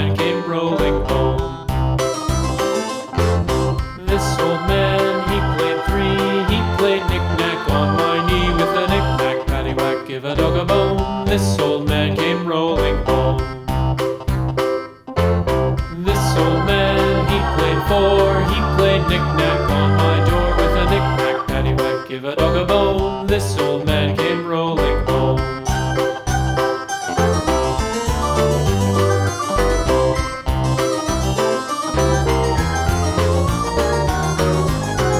man came rolling home. This old man, he played three. He played knick-knack on my knee with a knick-knack, paddywhack, give a dog a bone. This old man came rolling home. This old man, he played four. He played knick-knack on my door with a knick-knack, paddywhack, give a dog a bone. This old man came rolling home.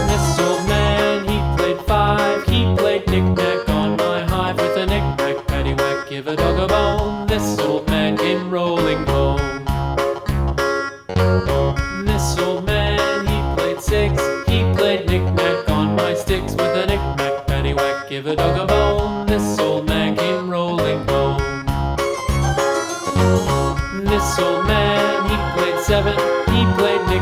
This old man, he played five. He played knick-knack on my hive with a knick-knack, paddywhack, give a dog a bone. This old man came rolling home. This old man, he played six. He played knick-knack on my sticks with a knick-knack, paddywhack, give a dog a bone. This old man came rolling home. This old man, he played seven. He played knick